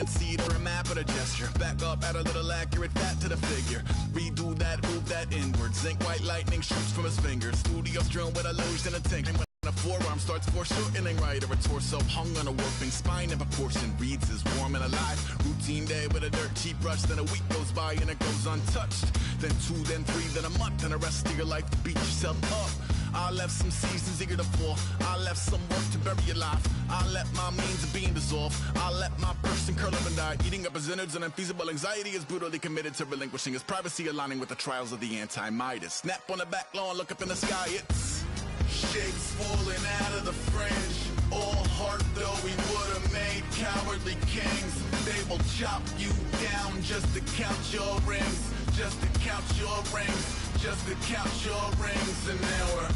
concede or a map or a gesture. Back up, add a little accurate fat to the figure. Redo that, move that inward. Zinc white lightning shoots from his fingers. Studio strewn with a loge and a tink. A forearm starts foreshortening right, or a torso hung on a warping spine in proportion. Reads as warm and alive. Routine day with a dirt cheap brush. Then a week goes by and it goes untouched. Then 2, then 3, then a month, and the rest of your life to beat yourself up. I left some seasons eager to fall. I left some work to bury your life. I let my means of being dissolved. I let my person curl up and die. Eating up his innards and unfeasible anxiety is brutally committed to relinquishing his privacy, aligning with the trials of the anti-Midas. Snap on the back lawn, look up in the sky, it's shapes falling out of the fringe. All heart though we would've made cowardly kings. They will chop you down just to count your rings. Just to count your rings. Just to count your rings. And now we're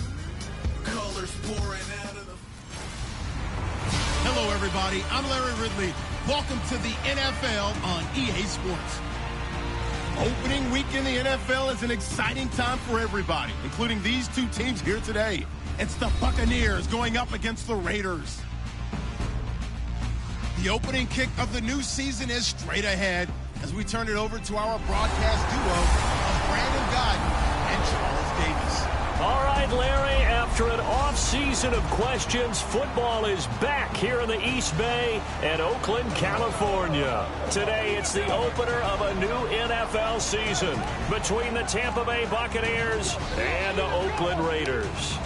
colors pouring out of the... Hello everybody, I'm Larry Ridley. Welcome to the NFL on EA Sports. Opening week in the NFL is an exciting time for everybody, including these two teams here today. It's the Buccaneers going up against the Raiders. The opening kick of the new season is straight ahead as we turn it over to our broadcast duo of Brandon Godden and Charles Davis. All right, Larry, after an off-season of questions, football is back here in the East Bay and Oakland, California. Today, it's the opener of a new NFL season between the Tampa Bay Buccaneers and the Oakland Raiders.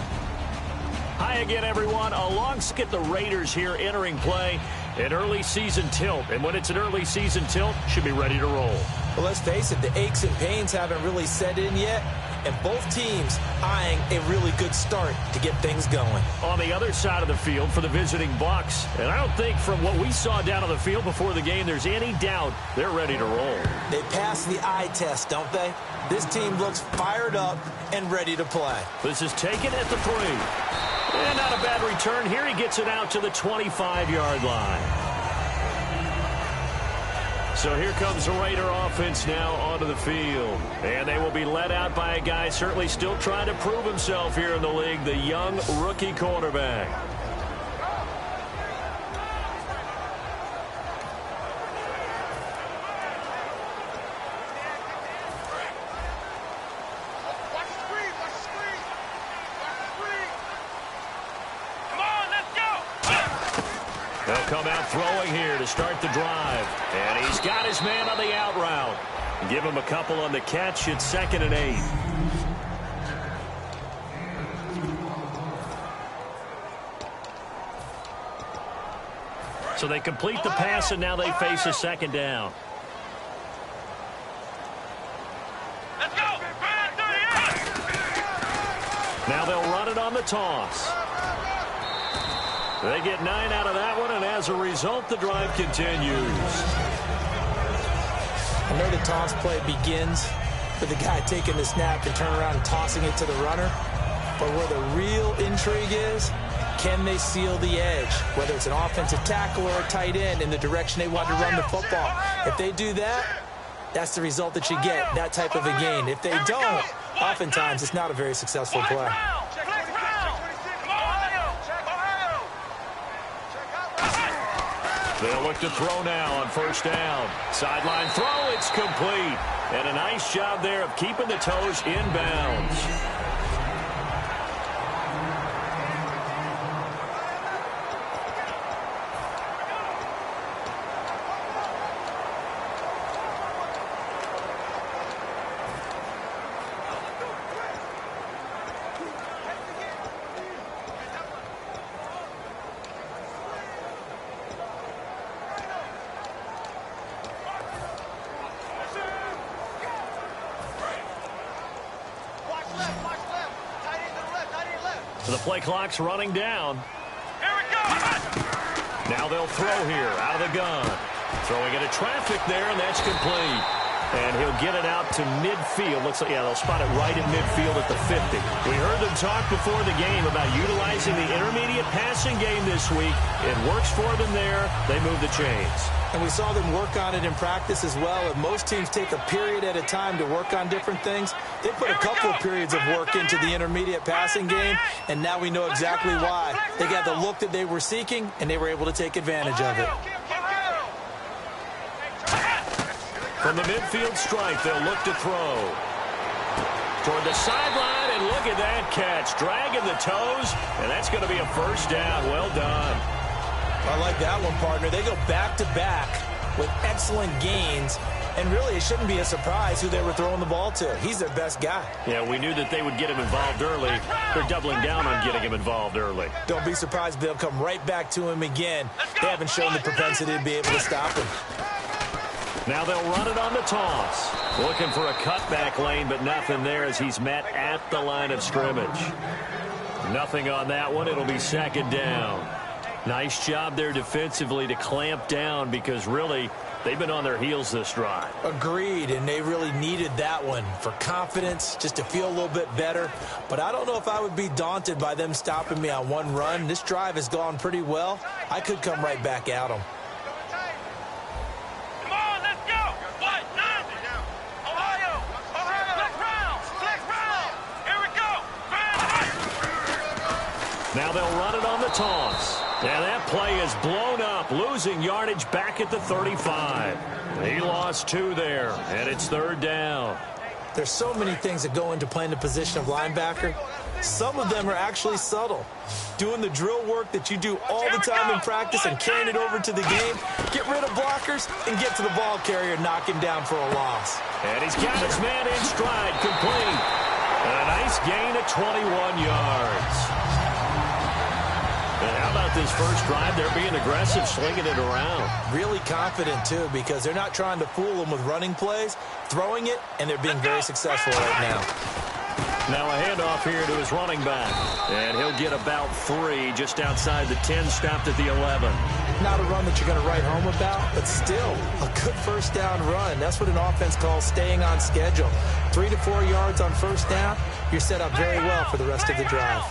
Hi again, everyone. Alongside the Raiders here entering play, an early season tilt. And when it's an early season tilt, should be ready to roll. Well, let's face it, the aches and pains haven't really set in yet. And both teams eyeing a really good start to get things going. On the other side of the field for the visiting Bucs, and I don't think from what we saw down on the field before the game there's any doubt they're ready to roll. They passed the eye test, don't they? This team looks fired up and ready to play. This is taken at the 3. And not a bad return here. He gets it out to the 25-yard line. So here comes the Raider offense now onto the field. And they will be led out by a guy certainly still trying to prove himself here in the league, the young rookie cornerback. They'll come out throwing here to start the drive. And he's got his man on the out route. Give him a couple on the catch. It's 2nd and 8. So they complete the pass, and now they face a 2nd down. Let's go. Now they'll run it on the toss. They get 9 out of that one, and as a result, the drive continues. I know the toss play begins with the guy taking the snap and turning around and tossing it to the runner. But where the real intrigue is, can they seal the edge? Whether it's an offensive tackle or a tight end in the direction they want to run the football. If they do that, that's the result that you get, that type of a gain. If they don't, oftentimes it's not a very successful play. They'll look to throw now on 1st down. Sideline throw, it's complete. And a nice job there of keeping the toes in bounds. So the play clock's running down. Here we go. Now they'll throw here out of the gun. Throwing into traffic there, and that's complete. And he'll get it out to midfield. Looks like, yeah, they'll spot it right in midfield at the 50. We heard them talk before the game about utilizing the intermediate passing game this week. It works for them there. They move the chains. And we saw them work on it in practice as well. And most teams take a period at a time to work on different things. They put a couple of periods of work into the intermediate passing game, and now we know exactly why. They got the look that they were seeking, and they were able to take advantage of it. From the midfield stripe, they'll look to throw. Toward the sideline, and look at that catch. Dragging the toes, and that's going to be a first down. Well done. I like that one, partner. They go back-to-back with excellent gains, and really it shouldn't be a surprise who they were throwing the ball to. He's their best guy. Yeah, we knew that they would get him involved early. They're doubling down on getting him involved early. Don't be surprised if they'll come right back to him again. They haven't shown the propensity to be able to stop him. Now they'll run it on the toss. Looking for a cutback lane, but nothing there as he's met at the line of scrimmage. Nothing on that one. It'll be second down. Nice job there defensively to clamp down because really they've been on their heels this drive. Agreed, and they really needed that one for confidence, just to feel a little bit better. But I don't know if I would be daunted by them stopping me on one run. This drive has gone pretty well. I could come right back at them. Now they'll run it on the toss. And that play is blown up, losing yardage back at the 35. He lost 2 there, and it's third down. There's so many things that go into playing the position of linebacker. Some of them are actually subtle. Doing the drill work that you do all the time in practice and carrying it over to the game. Get rid of blockers and get to the ball carrier, knock him down for a loss. And he's got his man in stride, complete. And a nice gain of 21 yards. And how about this first drive? They're being aggressive, slinging it around. Really confident, too, because they're not trying to fool them with running plays, throwing it, and they're being very successful right now. Now a handoff here to his running back. And he'll get about 3 just outside the 10, stopped at the 11. Not a run that you're going to write home about, but still a good first down run. That's what an offense calls staying on schedule. 3 to 4 yards on first down, you're set up very well for the rest of the drive.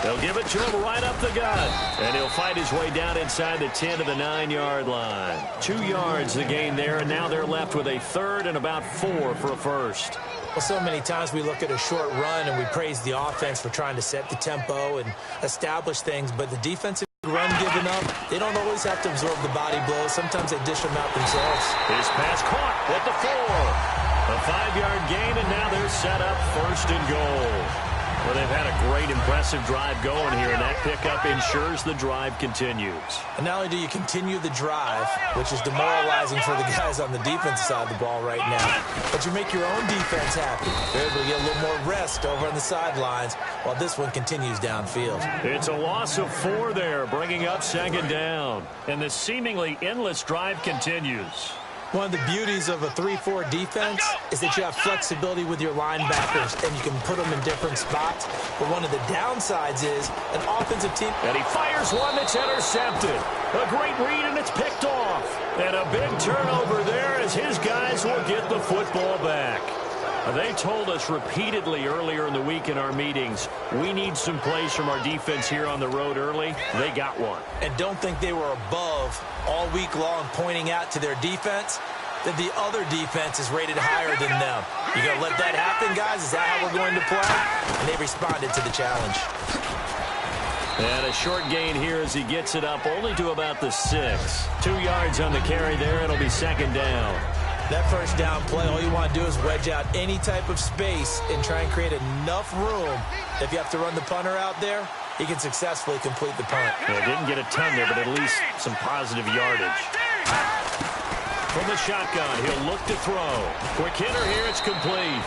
They'll give it to him right up the gut. And he'll fight his way down inside the 10 to the 9-yard line. 2 yards the gain there, and now they're left with a third and about 4 for a first. Well, so many times we look at a short run and we praise the offense for trying to set the tempo and establish things, but the defensive run given up, they don't always have to absorb the body blows. Sometimes they dish them out themselves. His pass caught at the 4. A 5-yard gain, and now they're set up first and goal. Well, they've had a great, impressive drive going here, and that pickup ensures the drive continues. And not only do you continue the drive, which is demoralizing for the guys on the defensive side of the ball right now, but you make your own defense happy. They're able to get a little more rest over on the sidelines while this one continues downfield. It's a loss of 4 there, bringing up second down. And the seemingly endless drive continues. One of the beauties of a 3-4 defense is that you have flexibility with your linebackers and you can put them in different spots. But one of the downsides is an offensive team. And he fires one that's intercepted. A great read, and it's picked off. And a big turnover there as his guys will get the football back. They told us repeatedly earlier in the week in our meetings, we need some plays from our defense here on the road early. They got one. And don't think they were above all week long pointing out to their defense that the other defense is rated higher than them. You going to let that happen, guys? Is that how we're going to play? And they responded to the challenge. And a short gain here as he gets it up only to about the 6. 2 yards on the carry there. It'll be second down. That first down play, all you want to do is wedge out any type of space and try and create enough room. If you have to run the punter out there, he can successfully complete the punt. Well, didn't get a ton there, but at least some positive yardage. From the shotgun, he'll look to throw. Quick hitter here, it's complete.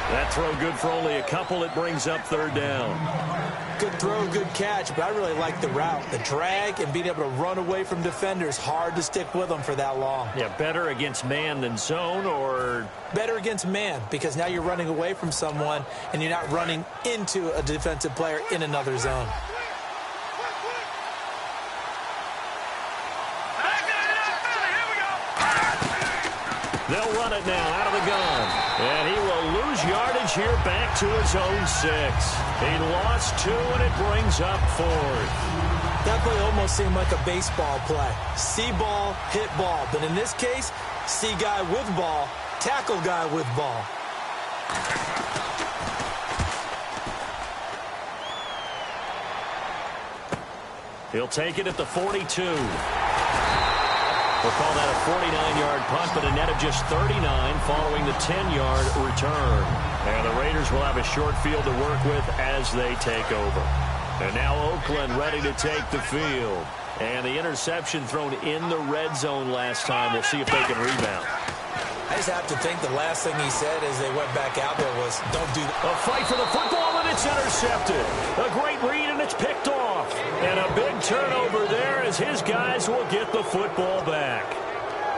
That throw good for only a couple. It brings up third down. Good throw, good catch, but I really like the route. The drag and being able to run away from defenders, hard to stick with them for that long. Yeah, better against man than zone, or? Better against man, because now you're running away from someone and you're not running into a defensive player in another zone. They'll run it now out of the gun. And he will lose yardage here back to his own 6. He lost 2, and it brings up 4th. That play almost seemed like a baseball play. See ball, hit ball. But in this case, see guy with ball, tackle guy with ball. He'll take it at the 42. We'll call that a 49-yard punt, but a net of just 39 following the 10-yard return. And the Raiders will have a short field to work with as they take over. And now Oakland ready to take the field. And the interception thrown in the red zone last time. We'll see if they can rebound. I just have to think the last thing he said as they went back out there was, don't do that. A fight for the football, and it's intercepted. A great read, and it's picked off. And a big turnover there as his guys will get the football back.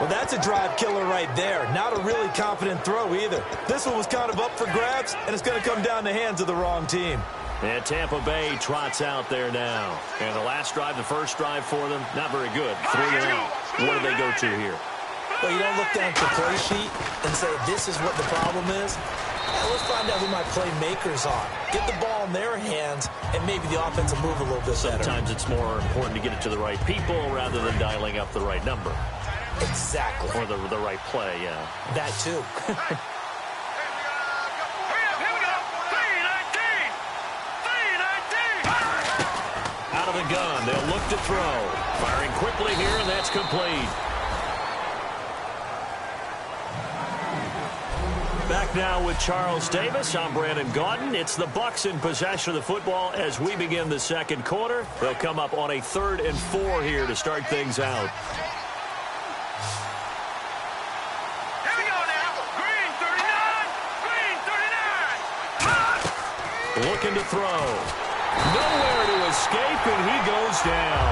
Well, that's a drive killer right there. Not a really confident throw either. This one was kind of up for grabs, and it's going to come down the hands of the wrong team. And Tampa Bay trots out there now. And the last drive, the first drive for them, not very good. 3 and out. What do they go to here? Well, you don't look down at the play sheet and say, this is what the problem is. Let's find out who my playmakers are. Get the ball in their hands, and maybe the offense will move a little bit better. Sometimes it's more important to get it to the right people rather than dialing up the right number. Exactly. Or the right play, yeah. That too. Here we go. 3-19. Out of the gun, they'll look to throw. Firing quickly here, and that's complete. Back now with Charles Davis. I'm Brandon Gaudin. It's the Bucs in possession of the football as we begin the second quarter. They'll come up on a 3rd and 4 here to start things out. Here we go now. Green 39. Green 39. Looking to throw. Nowhere to escape, and he goes down.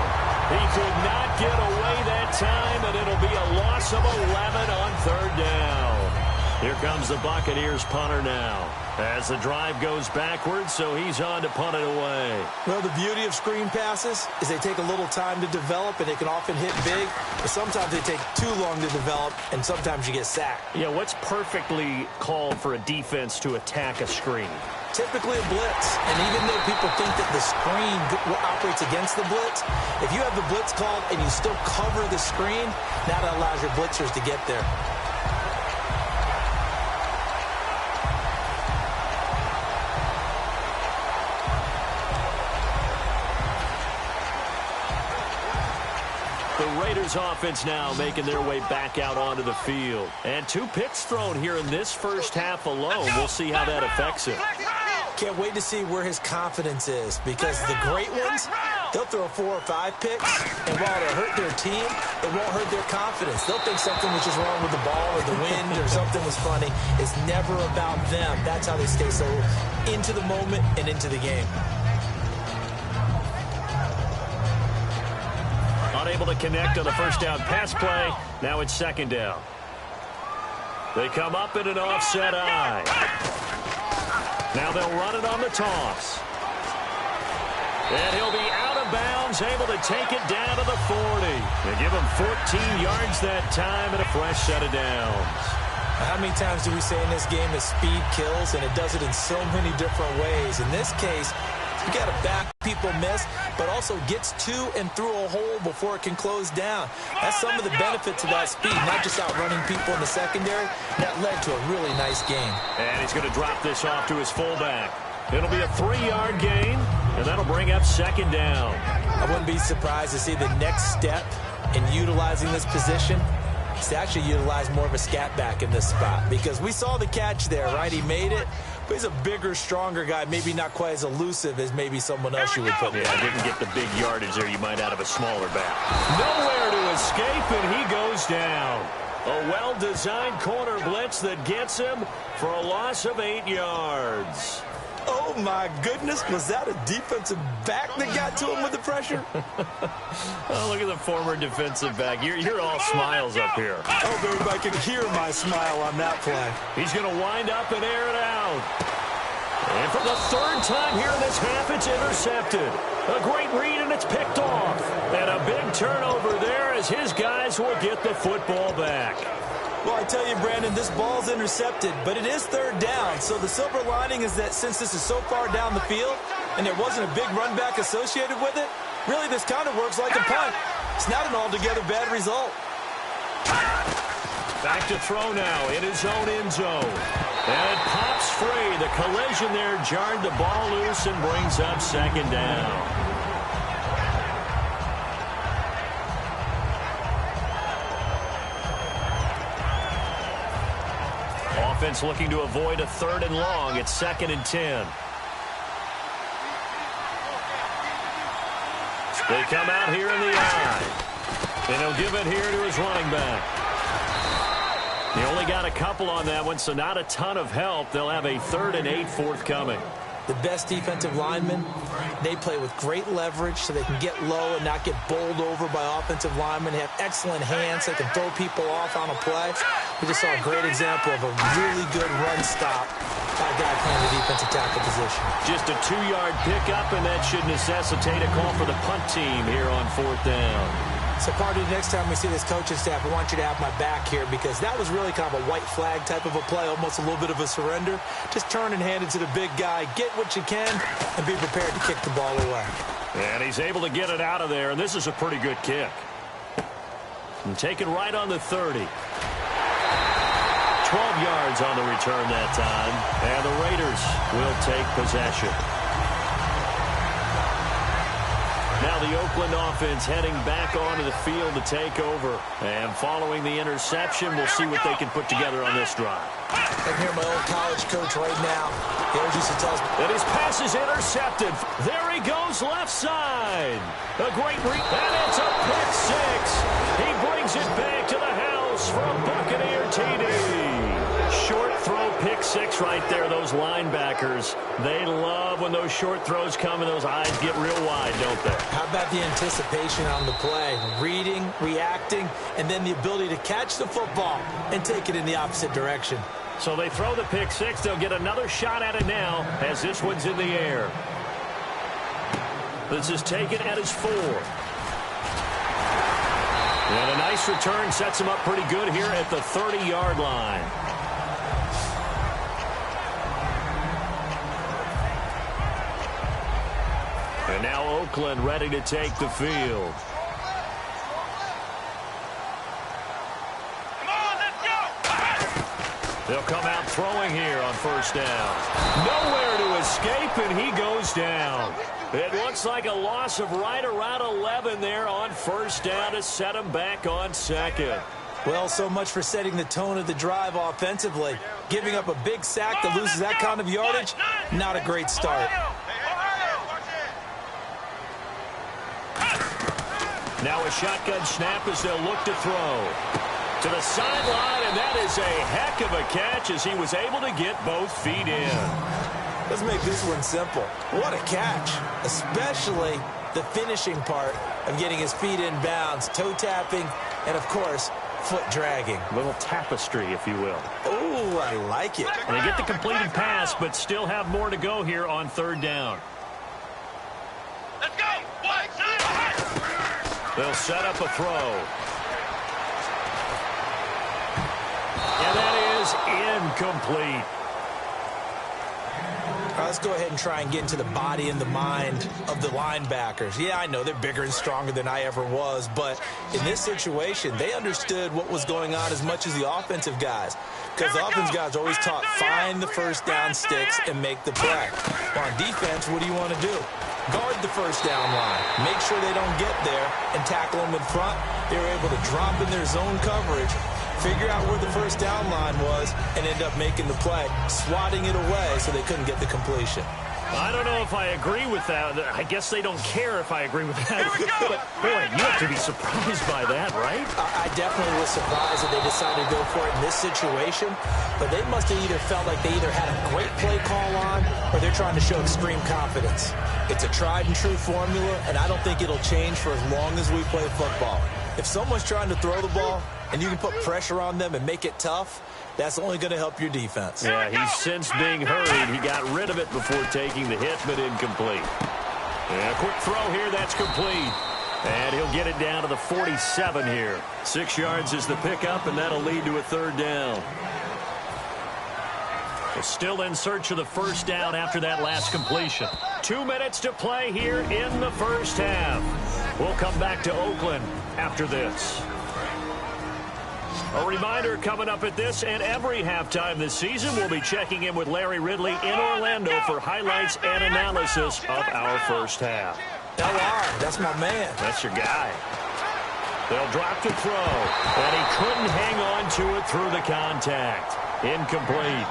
He could not get away that time, and it'll be a loss of 11 on 3rd down. Here comes the Buccaneers punter now as the drive goes backwards, so he's on to punt it away. Well, the beauty of screen passes is they take a little time to develop, and they can often hit big, but sometimes they take too long to develop, and sometimes you get sacked. Yeah, what's perfectly called for a defense to attack a screen? Typically a blitz, and even though people think that the screen operates against the blitz, if you have the blitz called and you still cover the screen, that allows your blitzers to get there. The Raiders offense now making their way back out onto the field. And 2 picks thrown here in this first half alone. We'll see how that affects him. Can't wait to see where his confidence is, because the great ones, they'll throw 4 or 5 picks, and while it'll hurt their team, it won't hurt their confidence. They'll think something was just wrong with the ball or the wind or something was funny. It's never about them. That's how they stay so into the moment and into the game. Unable to connect on the first down pass play. Now it's 2nd down. They come up in an offset eye. Now they'll run it on the toss. And he'll be out of bounds, able to take it down to the 40. They give him 14 yards that time and a fresh set of downs. How many times do we say in this game that speed kills, and it does it in so many different ways? In this case, you got to back people miss, but also gets to and through a hole before it can close down. That's some of the benefits of that speed, not just outrunning people in the secondary. That led to a really nice game. And he's going to drop this off to his fullback. It'll be a 3-yard gain, and that'll bring up 2nd down. I wouldn't be surprised to see the next step in utilizing this position is to actually utilize more of a scat back in this spot, because we saw the catch there, right? He made it. But he's a bigger, stronger guy, maybe not quite as elusive as maybe someone else you would put in. Yeah, didn't get the big yardage there you might out of a smaller back. Nowhere to escape, and he goes down. A well-designed corner blitz that gets him for a loss of 8 yards. Oh, my goodness. Was that a defensive back that got to him with the pressure? Oh, look at the former defensive back. You're all smiles up here. I hope everybody can hear my smile on that play. He's going to wind up and air it out. And for the 3rd time here in this half, it's intercepted. A great read, and it's picked off. And a big turnover there as his guys will get the football back. Well, I tell you, Brandon, this ball's intercepted, but it is 3rd down. So the silver lining is that since this is so far down the field and there wasn't a big run back associated with it, really this kind of works like a punt. It's not an altogether bad result. Back to throw now in his own end zone. And it pops free. The collision there jarred the ball loose and brings up 2nd down. offense looking to avoid a 3rd and long. It's 2nd and 10. They come out here in the I. And he'll give it here to his running back. He only got a couple on that one, so not a ton of help. They'll have a 3rd and 8 forthcoming. The best defensive linemen, they play with great leverage so they can get low and not get bowled over by offensive linemen. They have excellent hands. They can throw people off on a play. We just saw a great example of a really good run stop by a guy playing the defensive tackle position. Just a 2-yard pickup, and that should necessitate a call for the punt team here on 4th down. So, Party, next time we see this coaching staff, I want you to have my back here because that was really kind of a white flag type of a play, almost a little bit of a surrender. Just turn and hand it to the big guy, get what you can, and be prepared to kick the ball away. And he's able to get it out of there, and this is a pretty good kick. And taken right on the 30. 12 yards on the return that time, and the Raiders will take possession. Now the Oakland offense heading back onto the field to take over. And following the interception, we'll see what they can put together on this drive. I can hear my old college coach right now. He always used to tell us. And his pass is intercepted. There he goes, left side. A great read. And it's a pick 6. He brings it back to the house for a Buccaneer TD. Short throw, pick 6 right there. Those linebackers, they love when those short throws come and those eyes get real wide, don't they? How about the anticipation on the play? Reading, reacting, and then the ability to catch the football and take it in the opposite direction. So they throw the pick 6. They'll get another shot at it now as this one's in the air. This is taken at his 4. And a nice return sets him up pretty good here at the 30-yard line. And now Oakland ready to take the field. Come on, let's go! They'll come out throwing here on 1st down. Nowhere to escape, and he goes down. It looks like a loss of right around 11 there on 1st down to set him back on 2nd. Well, so much for setting the tone of the drive offensively. Giving up a big sack that loses that kind of yardage, not a great start. Now a shotgun snap as they'll look to throw. To the sideline, and that is a heck of a catch as he was able to get both feet in. Let's make this one simple. What a catch, especially the finishing part of getting his feet in bounds, toe tapping, and, of course, foot dragging. A little tapestry, if you will. Oh, I like it. And they get the completed pass, but still have more to go here on 3rd down. Let's go! They'll set up a throw. And that is incomplete. All right, let's go ahead and try and get into the body and the mind of the linebackers. Yeah, I know they're bigger and stronger than I ever was, but in this situation, they understood what was going on as much as the offensive guys. Because the offensive guys are always taught, find the 1st down sticks and make the play. Well, on defense, what do you want to do? Guard the 1st down line. Make sure they don't get there and tackle them in front. They were able to drop in their zone coverage, figure out where the 1st down line was, and end up making the play, swatting it away so they couldn't get the completion. I don't know if I agree with that. I guess they don't care if I agree with that. But, boy, you have to be surprised by that, right? I definitely was surprised that they decided to go for it in this situation. But they must have either felt like they either had a great play call on or they're trying to show extreme confidence. It's a tried and true formula, and I don't think it'll change for as long as we play football. If someone's trying to throw the ball and you can put pressure on them and make it tough, that's only going to help your defense. Yeah, he's since being hurried. He got rid of it before taking the hit, but incomplete. And a quick throw here, that's complete. And he'll get it down to the 47 here. 6 yards is the pickup, and that'll lead to a 3rd down. We're still in search of the 1st down after that last completion. 2 minutes to play here in the 1st half. We'll come back to Oakland after this. A reminder coming up at this and every halftime this season, we'll be checking in with Larry Ridley in Orlando for highlights and analysis of our 1st half. LR, that's my man. That's your guy. They'll drop to throw, and he couldn't hang on to it through the contact. Incomplete.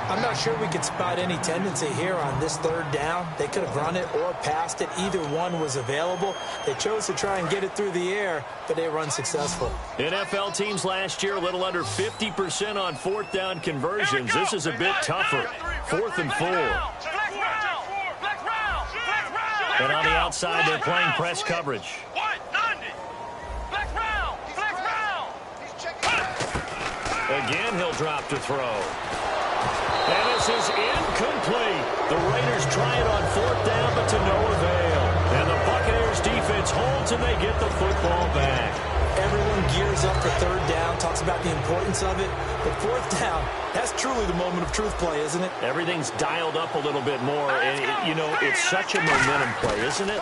I'm not sure we could spot any tendency here on this third down. They could have run it or passed it. Either one was available. They chose to try and get it through the air, but they were unsuccessful. NFL teams last year a little under 50% on fourth down conversions. This is a bit tougher. 4th and 4. And on the outside, they're playing press coverage. Again, he'll drop to throw. And this is incomplete. The Raiders try it on 4th down, but to no avail. And the Buccaneers defense holds, and they get the football back. Everyone gears up for 3rd down, talks about the importance of it. But 4th down, that's truly the moment of truth play, isn't it? Everything's dialed up a little bit more. And, it's such a momentum play, isn't it?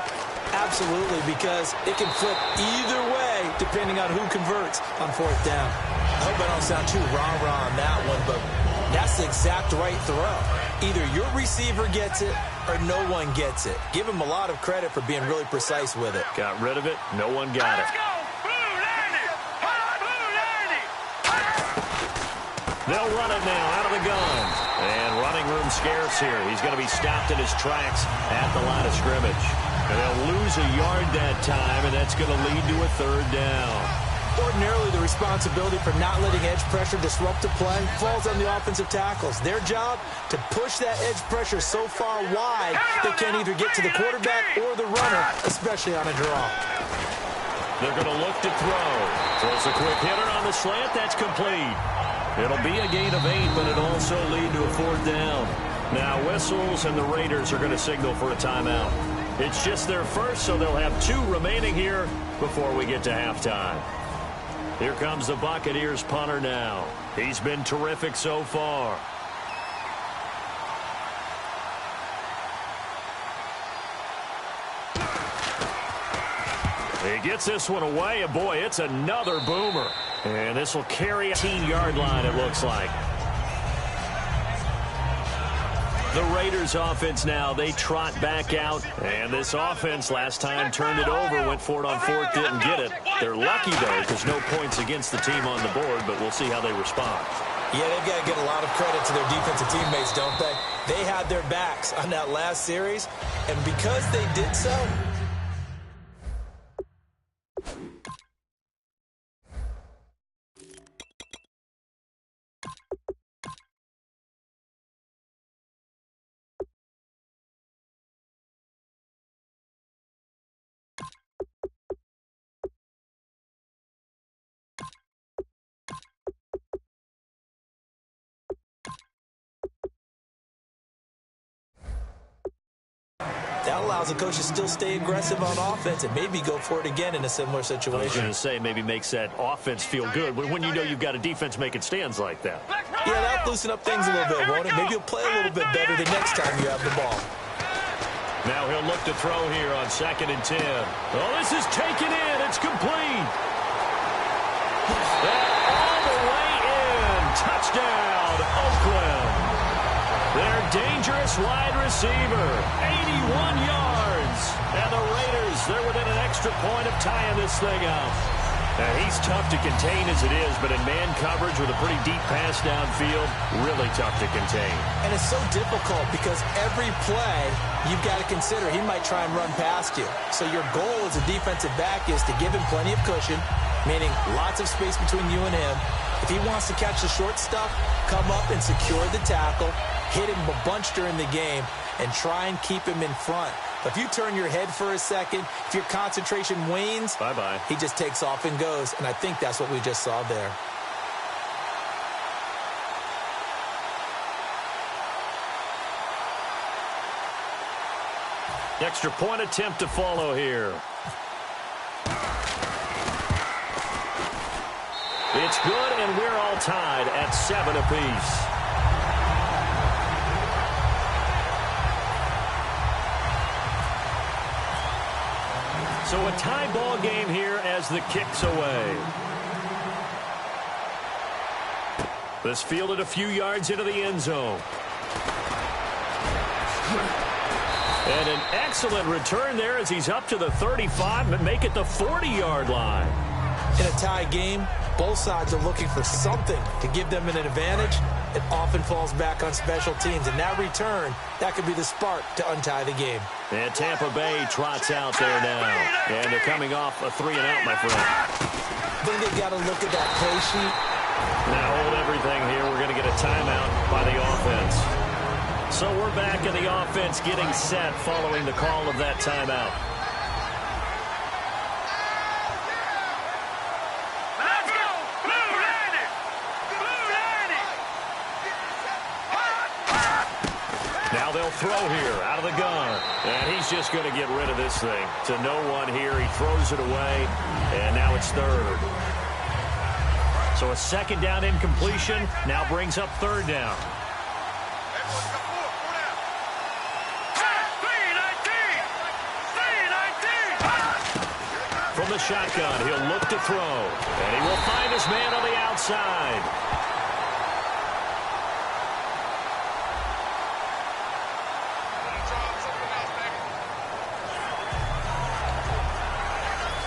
Absolutely, because it can flip either way depending on who converts on 4th down. I hope I don't sound too rah-rah on that one, but that's the exact right throw. Either your receiver gets it or no one gets it. Give him a lot of credit for being really precise with it. Got rid of it. No one got it. They'll run it now out of the gun. And running room scarce here. He's going to be stopped in his tracks at the line of scrimmage. And they'll lose a yard that time, and that's going to lead to a 3rd down. Ordinarily, the responsibility for not letting edge pressure disrupt the play falls on the offensive tackles. Their job to push that edge pressure so far wide they can't either get to the quarterback or the runner, especially on a draw. They're going to look to throw. Throws a quick hitter on the slant. That's complete. It'll be a gain of 8, but it'll also lead to a 4th down. Now whistles, and the Raiders are going to signal for a timeout. It's just their first, so they'll have 2 remaining here before we get to halftime. Here comes the Buccaneers punter now. He's been terrific so far. He gets this one away, and boy, it's another boomer. And this will carry a 18-yard line, it looks like. The Raiders offense now, they trot back out. And this offense last time turned it over, went for it on 4th, didn't get it. They're lucky, though, because no points against the team on the board, but we'll see how they respond. Yeah, they've got to give a lot of credit to their defensive teammates, don't they? They had their backs on that last series, and because they did so, that allows the coach to still stay aggressive on offense and maybe go for it again in a similar situation. I was going to say maybe makes that offense feel good when you know you've got a defense making stands like that. Yeah, that'll loosen up things a little bit, won't it? Maybe you'll play a little bit better the next time you have the ball. Now he'll look to throw here on 2nd and 10. Oh, this is taken in. It's complete. And all the way in. Touchdown, Oakland. Their dangerous wide receiver, 81 yards. And the Raiders, they're within an extra point of tying this thing up. Now, he's tough to contain as it is, but in man coverage with a pretty deep pass downfield, really tough to contain. And it's so difficult because every play you've got to consider he might try and run past you. So your goal as a defensive back is to give him plenty of cushion, meaning lots of space between you and him. If he wants to catch the short stuff, come up and secure the tackle, hit him a bunch during the game, and try and keep him in front. But if you turn your head for a second, if your concentration wanes, bye-bye. He just takes off and goes. And I think that's what we just saw there. Extra point attempt to follow here. It's good, and we're all tied at 7 apiece. So a tie ball game here as the kick's away. This fielded a few yards into the end zone. And an excellent return there as he's up to the 35 and make it the 40-yard line. In a tie game, Both sides are looking for something to give them an advantage. It often falls back on special teams, and that return, that could be the spark to untie the game. And Tampa Bay trots out there now. And they're coming off a 3-and-out, my friend. I think they've got to look at that play sheet. Now hold everything here. We're going to get a timeout by the offense. So we're back in the offense getting set following the call of that timeout. Let's go! Blue Lightning! Blue Lightning! Now they'll throw here out of the gun. And he's just going to get rid of this thing. To no one here. He throws it away. And now it's third. So a second down incompletion now brings up third down. From the shotgun, he'll look to throw. And he will find his man on the outside.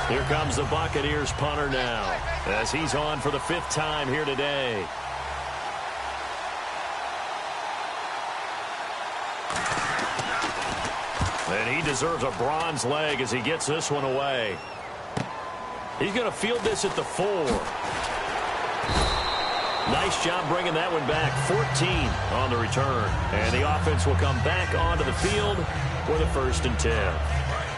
Here comes the Buccaneers punter now, as he's on for the 5th time here today. And he deserves a bronze leg as he gets this one away. He's going to field this at the 4. Nice job bringing that one back. 14 on the return. And the offense will come back onto the field with a 1st and 10.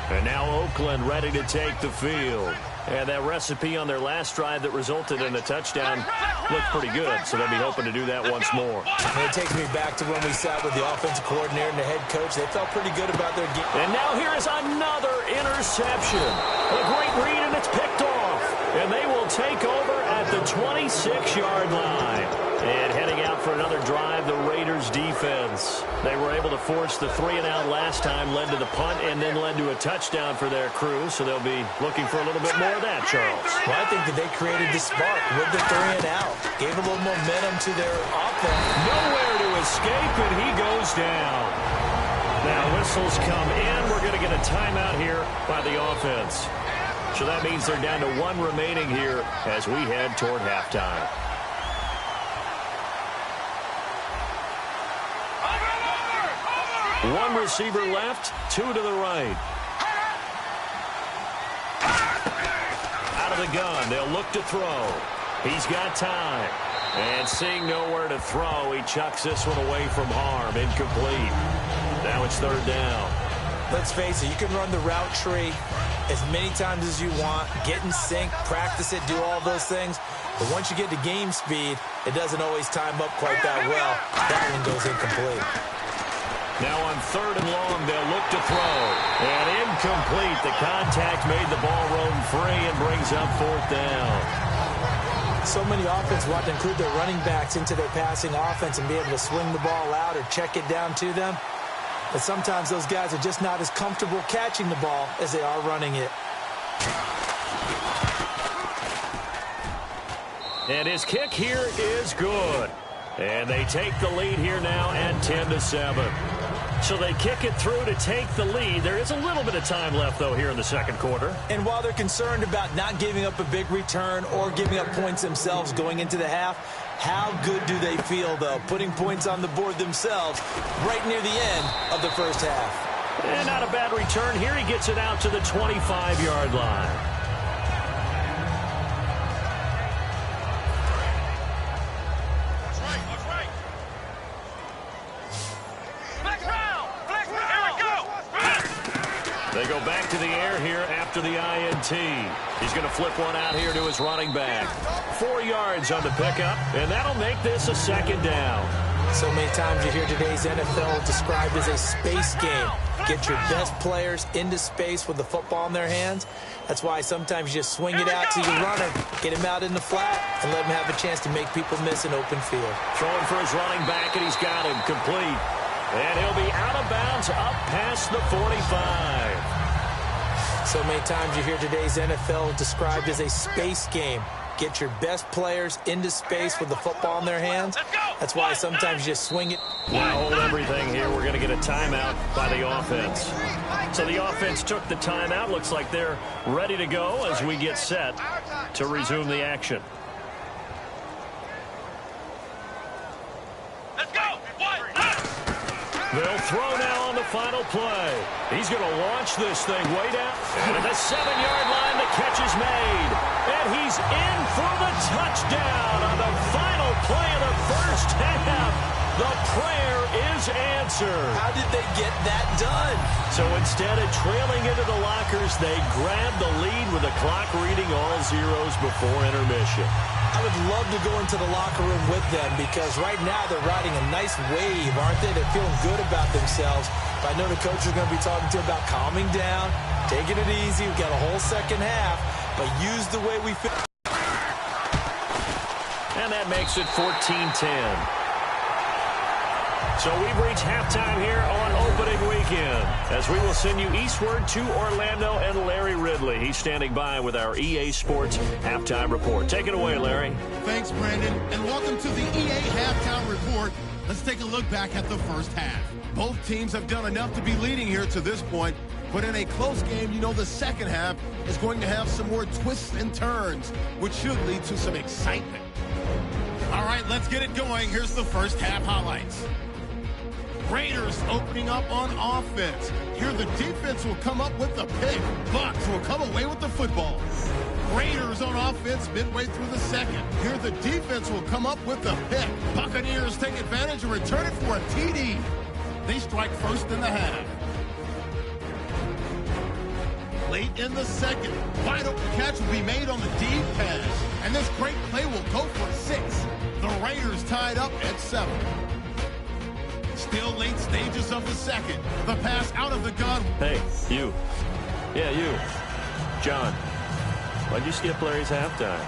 And now Oakland ready to take the field. And that recipe on their last drive that resulted in a touchdown looked pretty good, so they'll be hoping to do that once more. It takes me back to when we sat with the offensive coordinator and the head coach. They felt pretty good about their game. And now here is another interception. A great read, and it's picked off. And they will take over at the 26-yard line. And heading out for another drive, the Raiders defense. They were able to force the 3-and-out last time, led to the punt, and then led to a touchdown for their crew. So they'll be looking for a little bit more of that, Charles. Well, I think that they created the spark with the 3-and-out. Gave a little momentum to their offense. Nowhere to escape, and he goes down. Now whistles come in. We're going to get a timeout here by the offense. So that means they're down to 1 remaining here as we head toward halftime. One receiver left, 2 to the right. Out of the gun, they'll look to throw. He's got time. And seeing nowhere to throw, he chucks this one away from harm. Incomplete. Now it's 3rd down. Let's face it, you can run the route tree as many times as you want, get in sync, practice it, do all those things. But once you get to game speed, it doesn't always time up quite that well. That one goes incomplete. Now on 3rd and long, they'll look to throw. And incomplete. The contact made the ball roam free and brings up 4th down. So many offenses want to include their running backs into their passing offense and be able to swing the ball out or check it down to them. But sometimes those guys are just not as comfortable catching the ball as they are running it. And his kick here is good. And they take the lead here now at 10-7. So they kick it through to take the lead. There is a little bit of time left, though, here in the 2nd quarter. And while they're concerned about not giving up a big return or giving up points themselves going into the half, how good do they feel, though, putting points on the board themselves right near the end of the 1st half? And not a bad return here. He gets it out to the 25-yard line. They go back to the air here after the INT. He's going to flip one out here to his running back. 4 yards on the pickup, and that'll make this a 2nd down. So many times you hear today's NFL described as a space game. Get your best players into space with the football in their hands. That's why sometimes you just swing it out to your runner, get him out in the flat, and let him have a chance to make people miss an open field. Throwing for his running back, and he's got him complete. And he'll be out of bounds up past the 45. So many times you hear today's NFL described as a space game. Get your best players into space with the football in their hands. That's why sometimes you just swing it. Now hold everything here. We're going to get a timeout by the offense. So the offense took the timeout. Looks like they're ready to go as we get set to resume the action. They'll throw now on the final play. He's going to launch this thing way down. And at the 7-yard line, the catch is made. And he's in for the touchdown on the final play of the first half. The prayer is answered. How did they get that done? So instead of trailing into the lockers, they grabbed the lead with the clock reading all zeros before intermission. I would love to go into the locker room with them because right now they're riding a nice wave, aren't they? They're feeling good about themselves. But I know the coach is going to be talking to them about calming down, taking it easy. We've got a whole second half, but use the way we feel. And that makes it 14-10. So we've reached halftime here on opening weekend as we will send you eastward to Orlando and Larry Ridley. He's standing by with our EA Sports Halftime Report. Take it away, Larry. Thanks, Brandon, and welcome to the EA Halftime Report. Let's take a look back at the first half. Both teams have done enough to be leading here to this point, but in a close game, you know the second half is going to have some more twists and turns, which should lead to some excitement. All right, let's get it going. Here's the first half highlights. Raiders opening up on offense. Here the defense will come up with the pick. Bucs will come away with the football. Raiders on offense midway through the second. Here the defense will come up with the pick. Buccaneers take advantage and return it for a TD. They strike first in the half. Late in the second, wide open catch will be made on the deep pass. And this great play will go for 6. The Raiders tied up at 7. Still late stages of the second. The pass out of the gun. Hey, you. Yeah, you. John. Why'd you skip Larry's halftime?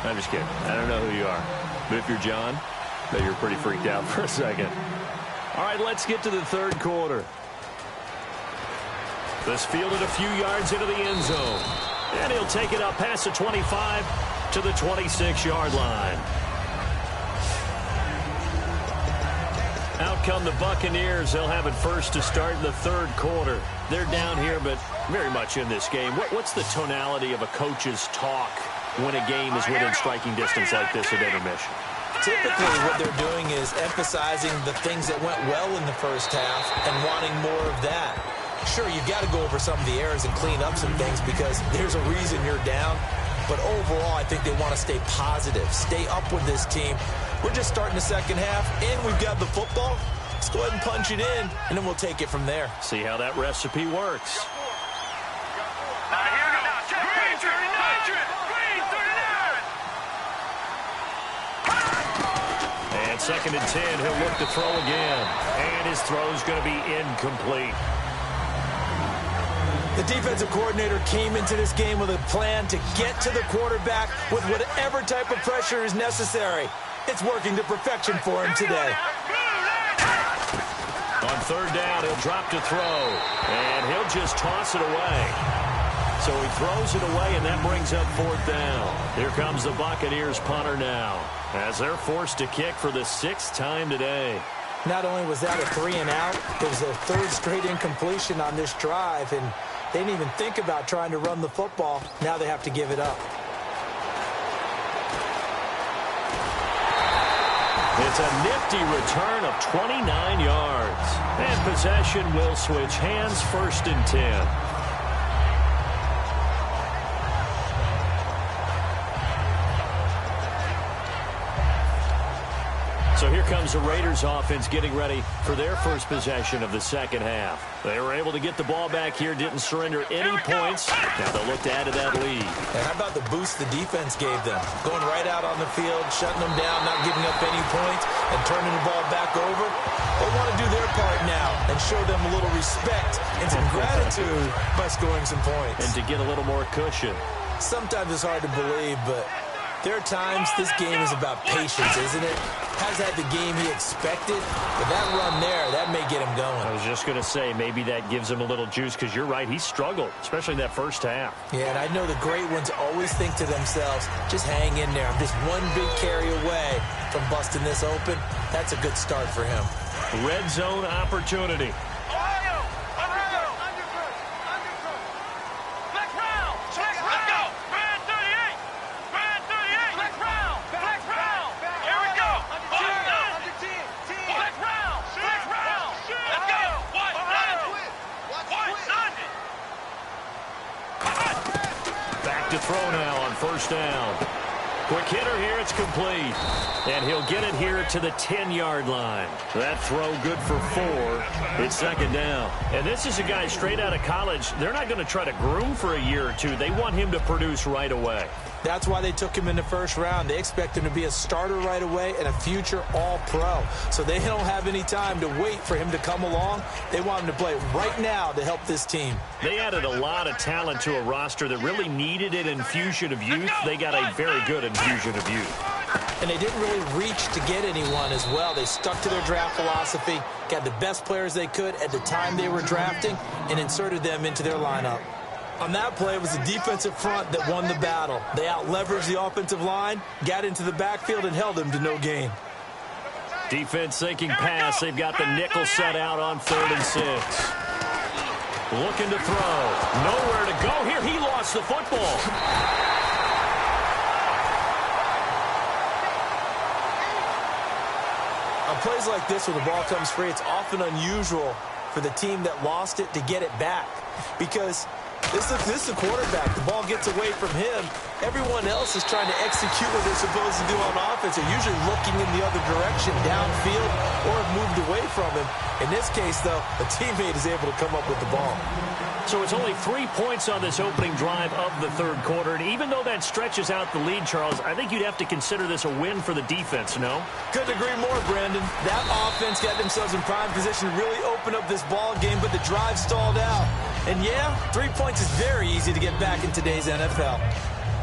I'm just kidding. I don't know who you are. But if you're John, I bet you're pretty freaked out for a second. All right, let's get to the third quarter. This fielded a few yards into the end zone. And he'll take it up past the 25 to the 26-yard line. Out come the Buccaneers. They'll have it first to start in the third quarter. They're down here, but very much in this game. What's the tonality of a coach's talk when a game is within striking distance like this at intermission? Typically, what they're doing is emphasizing the things that went well in the first half and wanting more of that. Sure, you've got to go over some of the errors and clean up some things because there's a reason you're down. But overall, I think they want to stay positive, stay up with this team. We're just starting the second half, and we've got the football. Let's go ahead and punch it in, and then we'll take it from there. See how that recipe works. Now here we go. Green 39. Green 39. And second and 10, he'll look to throw again. And his throw's going to be incomplete. The defensive coordinator came into this game with a plan to get to the quarterback with whatever type of pressure is necessary. It's working to perfection for him today. On third down, he'll drop to throw. And he'll just toss it away. So he throws it away, and that brings up fourth down. Here comes the Buccaneers punter now, as they're forced to kick for the 6th time today. Not only was that a 3-and-out, it was a third straight incompletion on this drive, and they didn't even think about trying to run the football. Now they have to give it up. It's a nifty return of 29 yards. And possession will switch hands, 1st and 10. So here comes the Raiders offense getting ready for their first possession of the second half. They were able to get the ball back here, didn't surrender any points. Now they'll look to add to that lead. And how about the boost the defense gave them? Going right out on the field, shutting them down, not giving up any points, and turning the ball back over. They want to do their part now and show them a little respect and some gratitude by scoring some points. And to get a little more cushion. Sometimes it's hard to believe, but there are times this game is about patience, isn't it? Has had the game he expected, but that run there, that may get him going. I was just going to say, maybe that gives him a little juice, because you're right, he struggled, especially in that first half. Yeah, and I know the great ones always think to themselves, just hang in there. I'm just one big carry away from busting this open. That's a good start for him. Red zone opportunity. back to throw now on first down. Quick hitter here, it's complete. And he'll get it here to the 10-yard line. That throw good for 4. It's second down. And this is a guy straight out of college. They're not going to try to groom for a year or two. They want him to produce right away. That's why they took him in the first round. They expect him to be a starter right away and a future all-pro. So they don't have any time to wait for him to come along. They want him to play right now to help this team. They added a lot of talent to a roster that really needed an infusion of youth. They got a very good infusion of youth. And they didn't really reach to get anyone as well. They stuck to their draft philosophy, got the best players they could at the time they were drafting, and inserted them into their lineup. On that play, it was the defensive front that won the battle. They out-leveraged the offensive line, got into the backfield, and held them to no gain. Defense thinking pass. They've got the nickel set out on 3rd and 6. Looking to throw. Nowhere to go here. He lost the football. On plays like this, when the ball comes free, it's often unusual for the team that lost it to get it back. Because this is the quarterback. The ball gets away from him. Everyone else is trying to execute what they're supposed to do on offense. They're usually looking in the other direction, downfield, or have moved away from him. In this case, though, a teammate is able to come up with the ball. So it's only 3 points on this opening drive of the third quarter. And even though that stretches out the lead, Charles, I think you'd have to consider this a win for the defense, no? Couldn't agree more, Brandon. That offense got themselves in prime position to really open up this ball game, but the drive stalled out. And, yeah, 3 points is very easy to get back in today's NFL.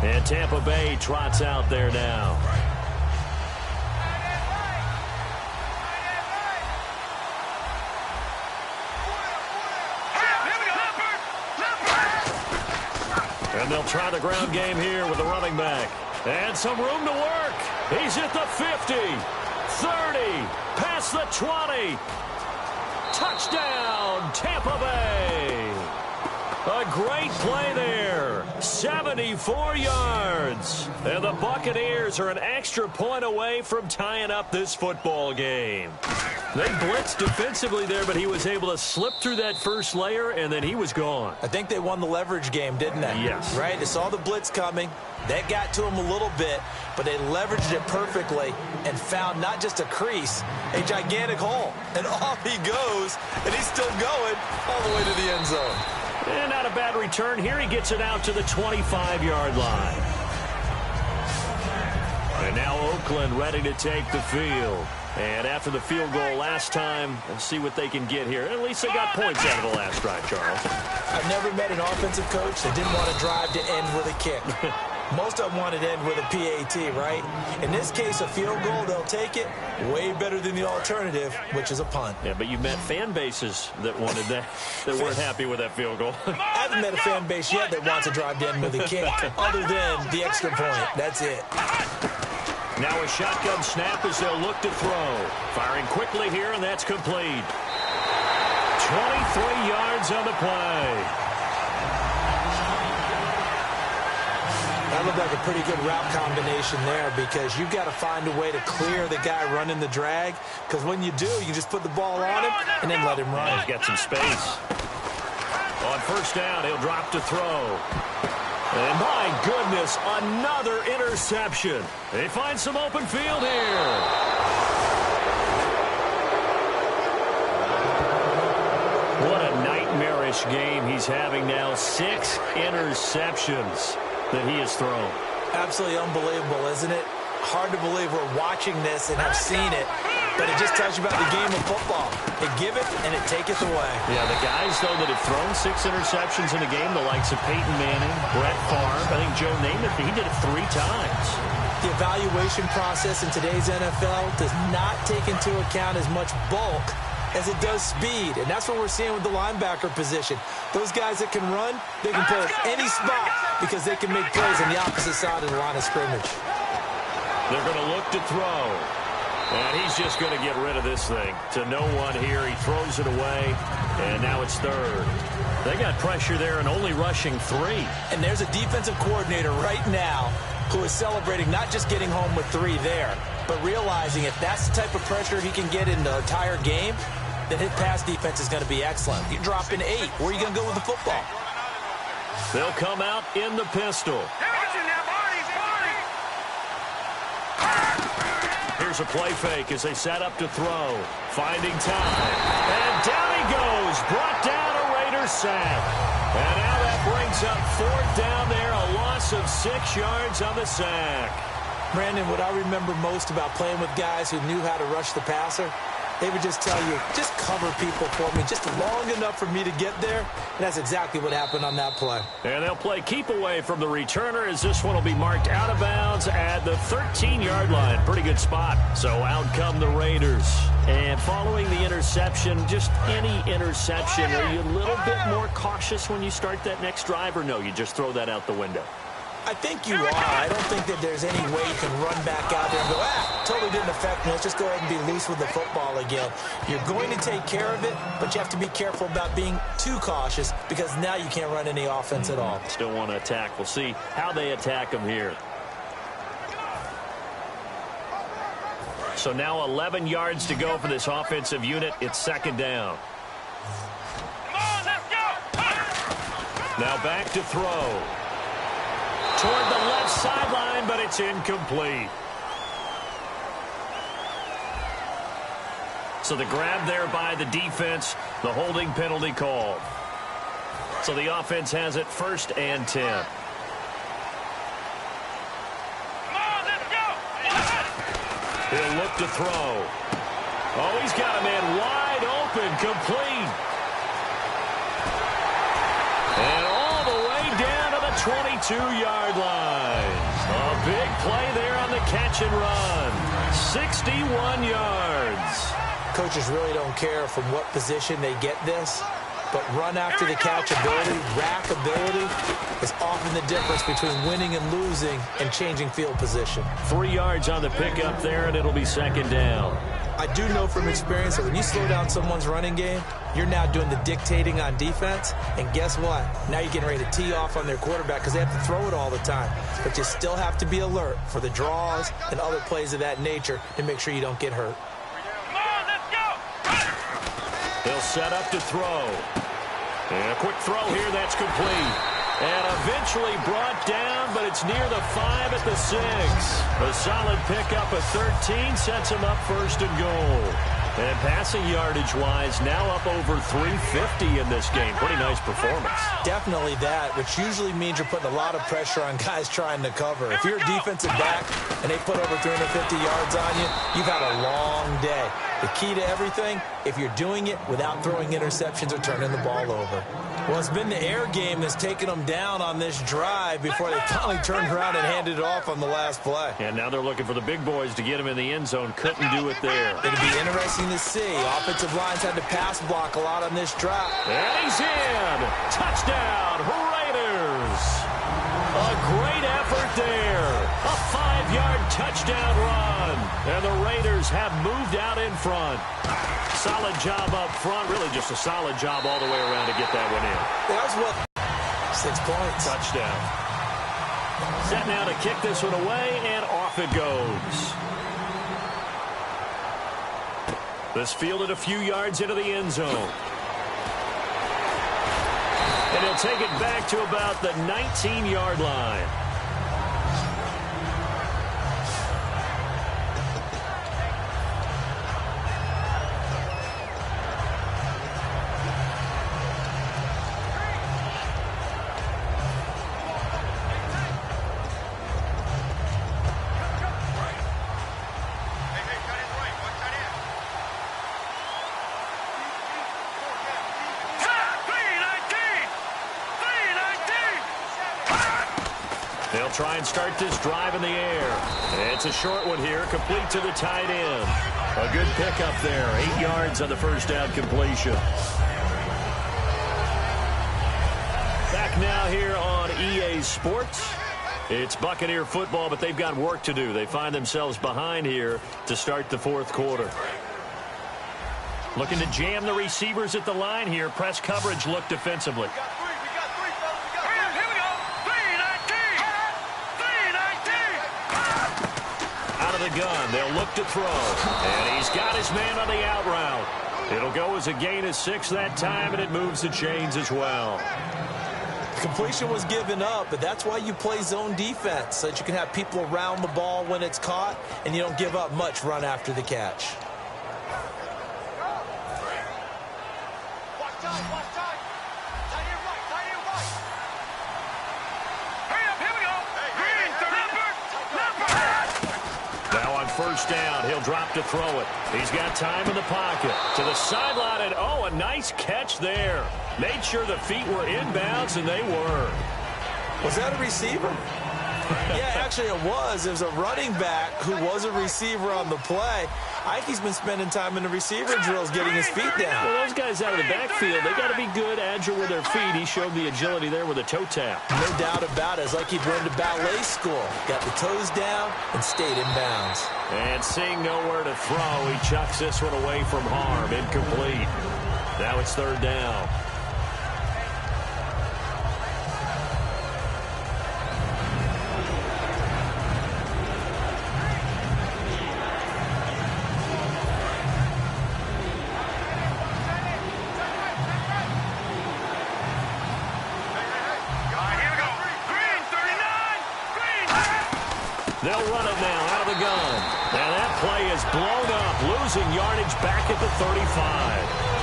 And Tampa Bay trots out there now. And they'll try the ground game here with the running back. And some room to work. He's at the 50, 30, past the 20. Touchdown, Tampa Bay. A great play there. 74 yards. And the Buccaneers are an extra point away from tying up this football game. They blitzed defensively there, but he was able to slip through that first layer, and then he was gone. I think they won the leverage game, didn't they? Yes. Right? They saw the blitz coming. That got to him a little bit, but they leveraged it perfectly and found not just a crease, a gigantic hole. And off he goes, and he's still going all the way to the end zone. And not a bad return here. He gets it out to the 25-yard line. And now Oakland ready to take the field. And after the field goal last time, let's see what they can get here. At least they got points out of the last drive, Charles. I've never met an offensive coach that didn't want to drive to end with a kick. Most of them wanted to end with a PAT, right? In this case, a field goal, they'll take it. Way better than the alternative, which is a punt. Yeah, but you met fan bases that wanted that, that weren't happy with that field goal. I haven't met a fan base yet that wants to drive to end with a kick, other than the extra point. That's it. Now a shotgun snap as they'll look to throw. Firing quickly here, and that's complete. 23 yards on the play. That looked like a pretty good route combination there, because you've got to find a way to clear the guy running the drag, because when you do, you just put the ball on him and then let him run. He's got some space. On first down, he'll drop to throw. And my goodness, another interception. They find some open field here. What a nightmarish game he's having now. 6 interceptions that he has thrown. Absolutely unbelievable, isn't it? Hard to believe we're watching this and have seen it, but it just tells you about the game of football. It giveth and it taketh away. Yeah, the guys, though, that have thrown 6 interceptions in a game, the likes of Peyton Manning, Brett Favre, I think Joe Namath, he did it 3 times. The evaluation process in today's NFL does not take into account as much bulk as it does speed, and that's what we're seeing with the linebacker position. Those guys that can run, they can play at any spot because they can make plays on the opposite side of the line of scrimmage. They're going to look to throw. And he's just going to get rid of this thing. To no one here. He throws it away. And now it's third. They got pressure there and only rushing 3. And there's a defensive coordinator right now who is celebrating not just getting home with 3 there, but realizing if that's the type of pressure he can get in the entire game, then his pass defense is going to be excellent. You're dropping 8. Where are you going to go with the football? They'll come out in the pistol. Here's a play fake as they set up to throw. Finding time. And down he goes. Brought down a Raiders sack. And now that brings up 4th down there. A loss of 6 yards on the sack. Brandon, what I remember most about playing with guys who knew how to rush the passer, they would just tell you, just cover people for me just long enough for me to get there. And that's exactly what happened on that play. And they'll play keep away from the returner as this one will be marked out of bounds at the 13-yard line. Pretty good spot. So out come the Raiders. And following the interception, just any interception, are you a little bit more cautious when you start that next drive, or no, you just throw that out the window? I think you are. I don't think that there's any way you can run back out there and go, totally didn't affect me. Let's just go ahead and be loose with the football again. You're going to take care of it, but you have to be careful about being too cautious because now you can't run any offense at all. Still want to attack. We'll see how they attack them here. So now 11 yards to go for this offensive unit. It's 2nd down. Come on, let's go. Now back to throw. Toward the left sideline, but it's incomplete. So the grab there by the defense, the holding penalty called. So the offense has it 1st and 10. Come on, let's go. He'll look to throw. Oh, he's got a man wide open, complete. And all the way down to the 22-yard line. A big play there on the catch and run. 61 yards. Coaches really don't care from what position they get this, but run after the catch ability, rack ability is often the difference between winning and losing and changing field position. 3 yards on the pickup there, and it'll be 2nd down. I do know from experience that when you slow down someone's running game, you're now doing the dictating on defense, and guess what? Now you're getting ready to tee off on their quarterback because they have to throw it all the time. But you still have to be alert for the draws and other plays of that nature to make sure you don't get hurt. Come on, let's go. They'll set up to throw. And a quick throw here, that's complete. And eventually brought down, but it's near the 5 at the 6. A solid pickup of 13 sets him up 1st and goal. And passing yardage-wise, now up over 350 in this game. Pretty nice performance. Definitely that, which usually means you're putting a lot of pressure on guys trying to cover. If you're a defensive back and they put over 350 yards on you, you've had a long day. The key to everything, if you're doing it without throwing interceptions or turning the ball over. Well, it's been the air game that's taken them down on this drive before they finally turned around and handed it off on the last play. And now they're looking for the big boys to get him in the end zone. Couldn't do it there. It'll be interesting to see. Offensive lines had to pass block a lot on this drive. And he's in. Touchdown, Raiders. A great effort there. A 5-yard touchdown run. And the Raiders have moved out in front. Solid job up front. Really just a solid job all the way around to get that one in. That was what? 6 points. Touchdown. Set now to kick this one away, and off it goes. This fielded a few yards into the end zone. And he'll take it back to about the 19-yard line. They'll try and start this drive in the air. It's a short one here, complete to the tight end. A good pickup there, 8 yards on the first down completion. Back now here on EA Sports. It's Buccaneer football, but they've got work to do. They find themselves behind here to start the fourth quarter. Looking to jam the receivers at the line here. Press coverage look defensively. The gun. They'll look to throw. And he's got his man on the out route. It'll go as a gain of 6 that time, and it moves the chains as well. Completion was given up, but that's why you play zone defense, so that you can have people around the ball when it's caught, and you don't give up much run after the catch. Watch time, watch time. Tight end right, tight end right. Hurry up, here we go. Green, number. Now on first down, he'll drop to throw it. He's got time in the pocket. To the sideline, and a nice catch there. Made sure the feet were inbounds, and they were. Was that a receiver? Yeah, actually it was. It was a running back who was a receiver on the play. I think he's been spending time in the receiver drills getting his feet down. Well, those guys out of the backfield, they got to be good, agile with their feet. He showed the agility there with a toe tap. No doubt about it. It's like he'd been to ballet school. Got the toes down and stayed in bounds. And seeing nowhere to throw, he chucks this one away from harm. Incomplete. Now it's third down. They'll run it now out of the gun. And that play is blown up, losing yardage back at the 35.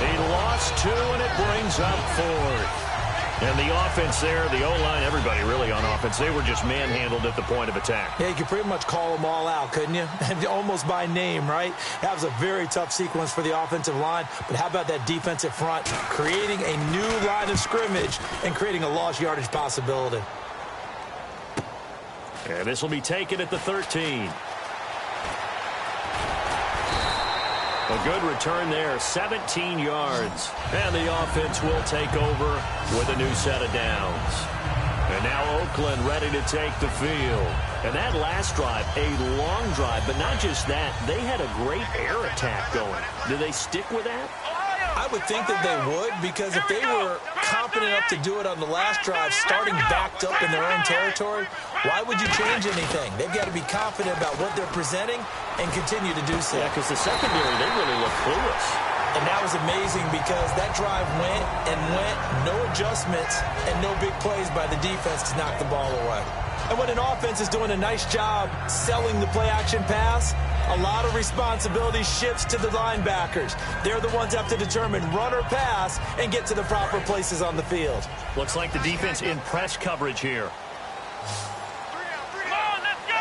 He lost 2, and it brings up 4th. And the offense there, the O-line, everybody really on offense, they were just manhandled at the point of attack. Yeah, you could pretty much call them all out, couldn't you? Almost by name, right? That was a very tough sequence for the offensive line. But how about that defensive front creating a new line of scrimmage and creating a lost yardage possibility? And this will be taken at the 13. A good return there, 17 yards. And the offense will take over with a new set of downs. And now Oakland ready to take the field. And that last drive, a long drive, but not just that. They had a great air attack going. Do they stick with that? I would think that they would, because if they were confident enough to do it on the last drive, starting backed up in their own territory, why would you change anything? They've got to be confident about what they're presenting and continue to do so. Yeah, because the secondary, they really look clueless. And that was amazing because that drive went and went, no adjustments, and no big plays by the defense to knock the ball away. And when an offense is doing a nice job selling the play-action pass, a lot of responsibility shifts to the linebackers. They're the ones that have to determine run or pass and get to the proper places on the field. Looks like the defense in press coverage here. Come on, let's go.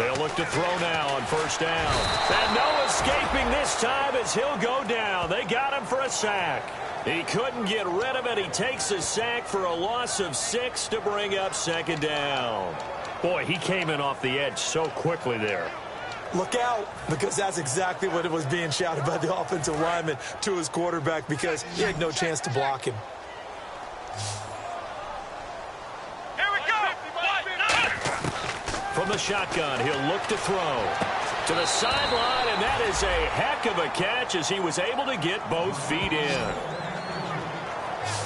They'll look to throw now on first down. And no escaping this time as he'll go down. They got him for a sack. He couldn't get rid of it. He takes a sack for a loss of 6 to bring up second down. Boy, he came in off the edge so quickly there. Look out, because that's exactly what it was being shouted by the offensive lineman to his quarterback, because he had no chance to block him. Here we go. From the shotgun, he'll look to throw. To the sideline, and that is a heck of a catch as he was able to get both feet in.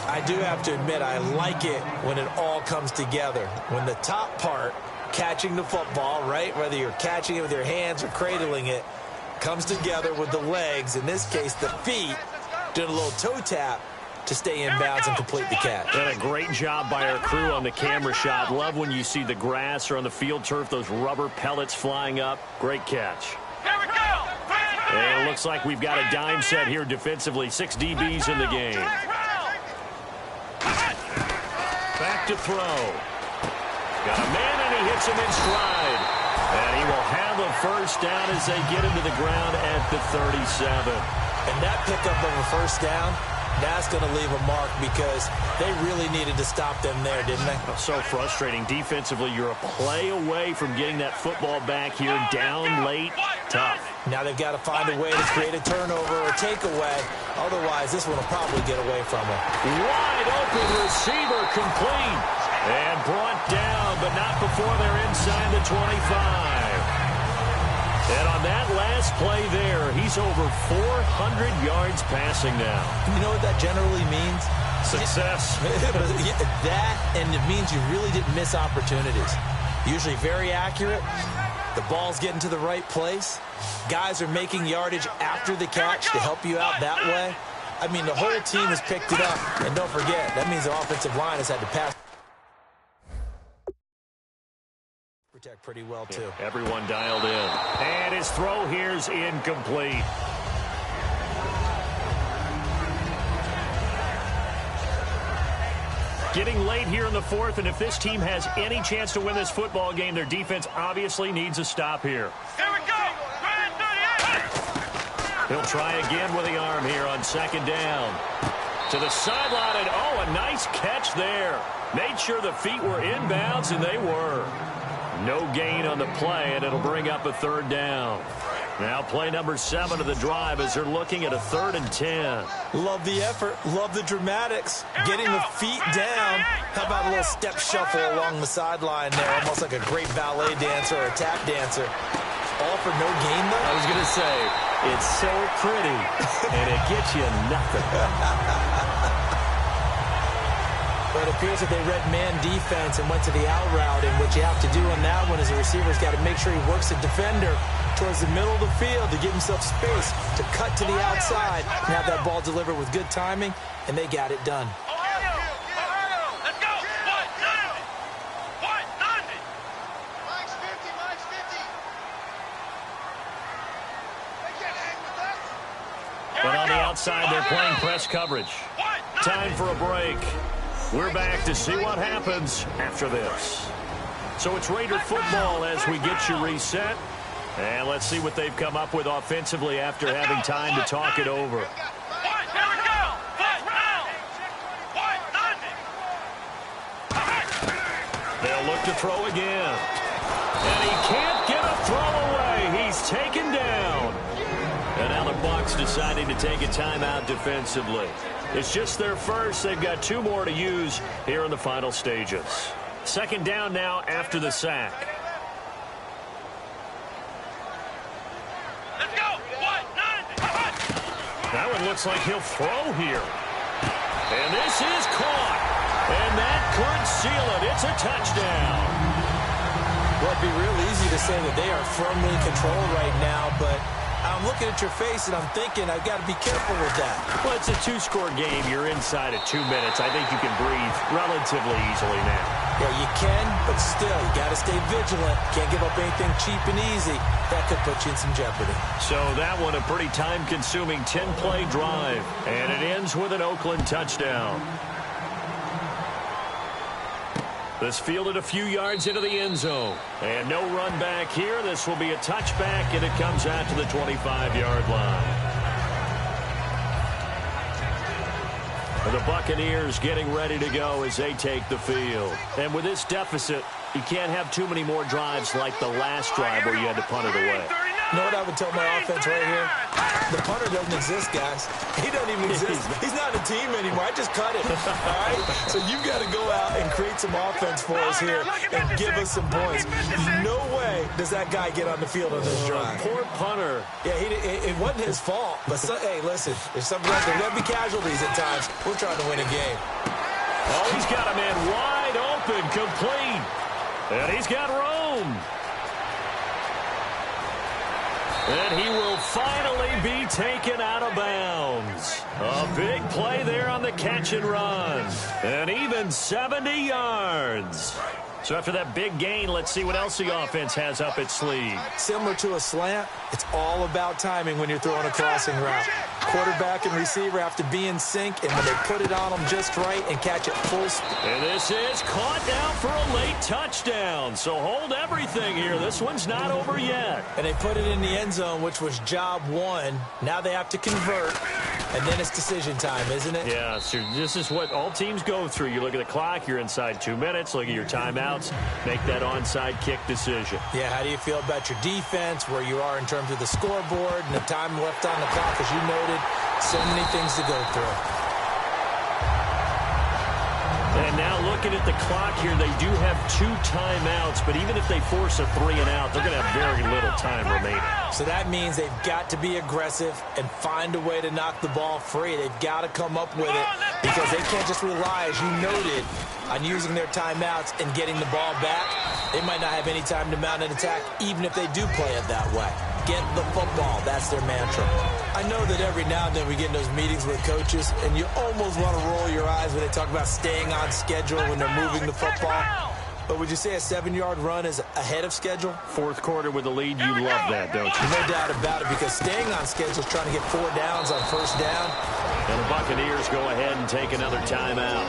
I do have to admit, I like it when it all comes together. When the top part, catching the football, right, whether you're catching it with your hands or cradling it, comes together with the legs, in this case the feet, doing a little toe tap to stay in bounds and complete the catch. And a great job by our crew on the camera shot. Love when you see the grass or on the field turf, those rubber pellets flying up. Great catch. Here we go. And it looks like we've got a dime set here defensively. 6 DBs in the game. Back to throw. Got a man, and he hits him in stride. And he will have a first down as they get him to the ground at the 37. And that pickup of a first down, that's going to leave a mark because they really needed to stop them there, didn't they? So frustrating. Defensively, you're a play away from getting that football back here. Down late. Tough. Now they've got to find a way to create a turnover or takeaway. Otherwise, this one will probably get away from them. Wide open receiver complete. And brought down, but not before they're inside the 25. And on that last play there, he's over 400 yards passing now. You know what that generally means? Success. That, and it means you really didn't miss opportunities. Usually very accurate. The ball's getting to the right place. Guys are making yardage after the catch to help you out that way. I mean, the whole team has picked it up. And don't forget, that means the offensive line has had to pass. Protect pretty well, too. Yeah, everyone dialed in. And his throw here's incomplete. Getting late here in the fourth, and if this team has any chance to win this football game, their defense obviously needs a stop here. Here we go. He'll try again with the arm here on second down. To the sideline, and oh, a nice catch there. Made sure the feet were inbounds, and they were. No gain on the play, and it'll bring up a third down. Now play number 7 of the drive as they're looking at a 3rd and 10. Love the effort. Love the dramatics. Getting the feet down. How about a little step shuffle along the sideline there? Almost like a great ballet dancer or a tap dancer. All for no gain, though? I was going to say, it's so pretty, and it gets you nothing. But it appears that they read man defense and went to the out route, and what you have to do on that one is the receiver's got to make sure he works the defender towards the middle of the field to give himself space to cut to the outside and have that ball delivered with good timing, and they got it done. Let's go. What? Nothing. Mike's 50. They can't hang with us. But on the outside, they're playing press coverage. Time for a break. We're back to see what happens after this. So it's Raider football as we get you reset. And let's see what they've come up with offensively after having time to talk it over. Here we go. They'll look to throw again. And he can't get a throw away. He's taken down. And now the Bucs deciding to take a timeout defensively. It's just their first. They've got 2 more to use here in the final stages. Second down now after the sack. Let's go. That one looks like he'll throw here. And this is caught. And that could seal it. It's a touchdown. Well, it'd be real easy to say that they are firmly in control right now, but I'm looking at your face and I'm thinking I've got to be careful with that. Well, it's a 2-score game. You're inside at 2 minutes. I think you can breathe relatively easily now. Yeah, you can, but still, you got to stay vigilant. Can't give up anything cheap and easy. That could put you in some jeopardy. So that one, a pretty time-consuming 10-play drive. And it ends with an Oakland touchdown. This fielded a few yards into the end zone. And no run back here. This will be a touchback, and it comes out to the 25-yard line. The Buccaneers getting ready to go as they take the field. And with this deficit, you can't have too many more drives like the last drive where you had to punt it away. You know what I would tell my offense right here? The punter doesn't exist, guys. He doesn't even exist. He's not a team anymore. I just cut him. All right? So you've got to go out and create some offense for us here and give us some points. No way does that guy get on the field on this drive. Poor punter. Yeah, it wasn't his fault. But, hey, listen, there's going to be casualties at times. We're trying to win a game. Oh, he's got a man wide open, complete. And he's got room. And he will finally be taken out of bounds. A big play there on the catch and run. And even 70 yards. So after that big gain, let's see what else the offense has up its sleeve. Similar to a slant, it's all about timing when you're throwing a crossing route. Quarterback and receiver have to be in sync, and when they put it on them just right and catch it full speed. And this is caught down for a late touchdown. So hold everything here. This one's not over yet. And they put it in the end zone, which was job 1. Now they have to convert, and then it's decision time, isn't it? Yeah, so this is what all teams go through. You look at the clock, you're inside 2 minutes, look at your timeouts, make that onside kick decision. Yeah, how do you feel about your defense, where you are in terms of the scoreboard, and the time left on the clock, as you noted, so many things to go through. And now looking at the clock here, they do have 2 timeouts, but even if they force a 3 and out, they're going to have very little time remaining. So that means they've got to be aggressive and find a way to knock the ball free. They've got to come up with it because they can't just rely, as you noted, on using their timeouts and getting the ball back. They might not have any time to mount an attack, even if they do play it that way. get the football. That's their mantra. I know that every now and then we get in those meetings with coaches, and you almost want to roll your eyes when they talk about staying on schedule when they're moving the football. But would you say a 7-yard run is ahead of schedule? Fourth quarter with the lead, you love that, don't you? No doubt about it, because staying on schedule is trying to get 4 downs on first down. And the Buccaneers go ahead and take another timeout.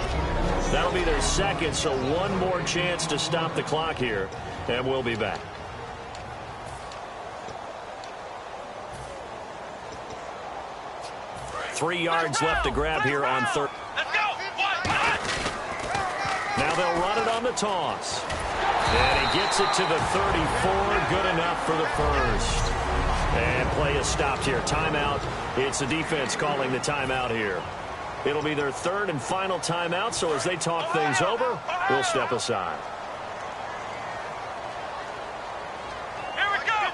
That'll be their second, so one more chance to stop the clock here, and we'll be back. Three yards left to grab here on third. Let's go. Now they'll run it on the toss. And he gets it to the 34. Good enough for the first. And play is stopped here. Timeout. It's the defense calling the timeout here. It'll be their third and final timeout, so as they talk things over, we'll step aside. Here we go.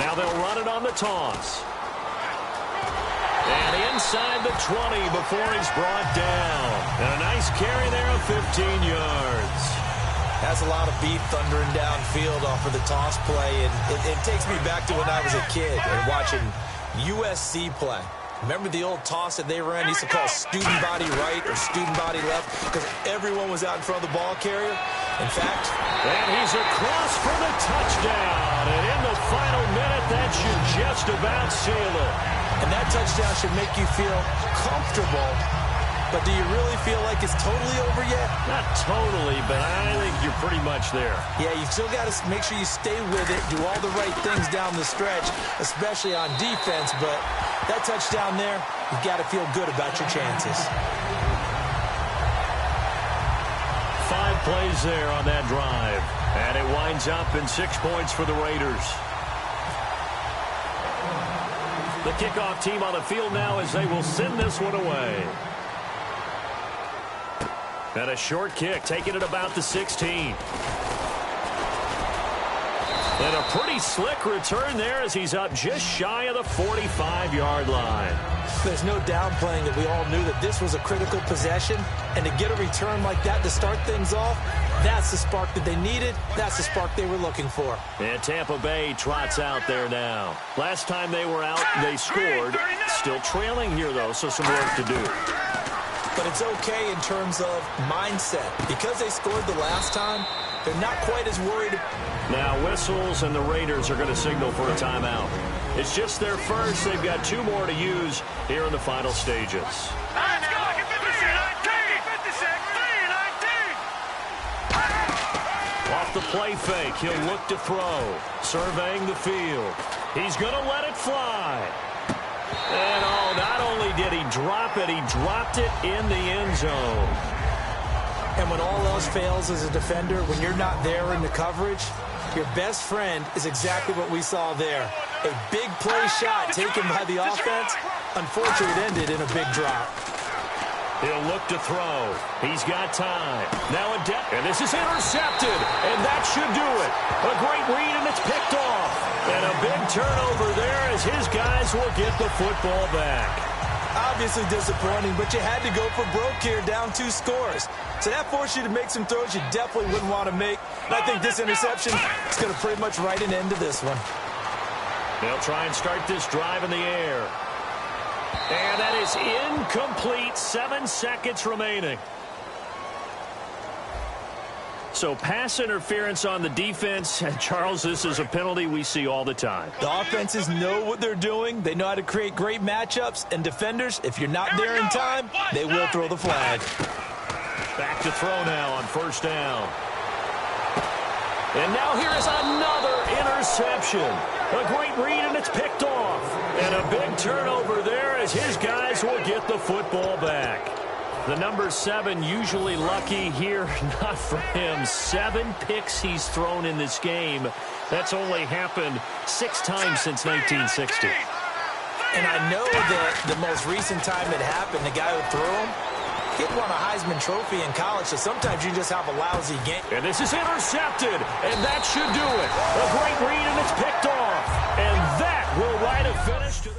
Now they'll run it on the toss. And inside the 20 before he's brought down. And a nice carry there of 15 yards. Has a lot of beat thundering downfield off of the toss play. And it takes me back to when I was a kid and watching USC play. Remember the old toss that they ran? Used to call student body right or student body left because everyone was out in front of the ball carrier. In fact, and he's across for the touchdown. And in the final minute, that should just about seal it. And that touchdown should make you feel comfortable. But do you really feel like it's totally over yet? Not totally, but I think you're pretty much there. Yeah, you still got to make sure you stay with it, do all the right things down the stretch, especially on defense. But that touchdown there, you've got to feel good about your chances. 5 plays there on that drive. And it winds up in 6 points for the Raiders. The kickoff team on the field now as they will send this one away. And a short kick, taking it about the 16. And a pretty slick return there as he's up just shy of the 45-yard line. There's no downplaying that we all knew that this was a critical possession. And to get a return like that to start things off, that's the spark that they needed. That's the spark they were looking for. And Tampa Bay trots out there now. Last time they were out, they scored. Still trailing here, though, so some work to do. But it's okay in terms of mindset. Because they scored the last time, they're not quite as worried. Now whistles, and the Raiders are going to signal for a timeout. It's just their first. They've got 2 more to use here in the final stages. Let's go. 3-19. Off the play fake, he'll look to throw. Surveying the field. He's going to let it fly. And not only did he drop it, he dropped it in the end zone. And when all else fails as a defender, when you're not there in the coverage, your best friend is exactly what we saw there. A big play shot taken by the offense. Unfortunately, it ended in a big drop. He'll look to throw. He's got time. Now a depth. And this is intercepted. And that should do it. A great read, and it's picked off. And a big turnover there as his guys will get the football back. Obviously disappointing, but you had to go for broke here, down 2 scores. So that forced you to make some throws you definitely wouldn't want to make. And I think this interception is going to pretty much write an end to this one. They'll try and start this drive in the air. And that is incomplete. 7 seconds remaining. So pass interference on the defense. And Charles, this is a penalty we see all the time. The offenses know what they're doing. They know how to create great matchups. And defenders, if you're not there in time, they will throw the flag. Back to throw now on first down. And now here is another interception. A great read, and it's picked off. And a big turnover there as his guys will get the football back. The number 7 usually lucky here, not for him. 7 picks he's thrown in this game. That's only happened 6 times since 1960. And I know that the most recent time it happened, the guy who threw him, he won a Heisman Trophy in college, so sometimes you just have a lousy game. And this is intercepted, and that should do it. A great read, and it's picked off. And that will write a finish to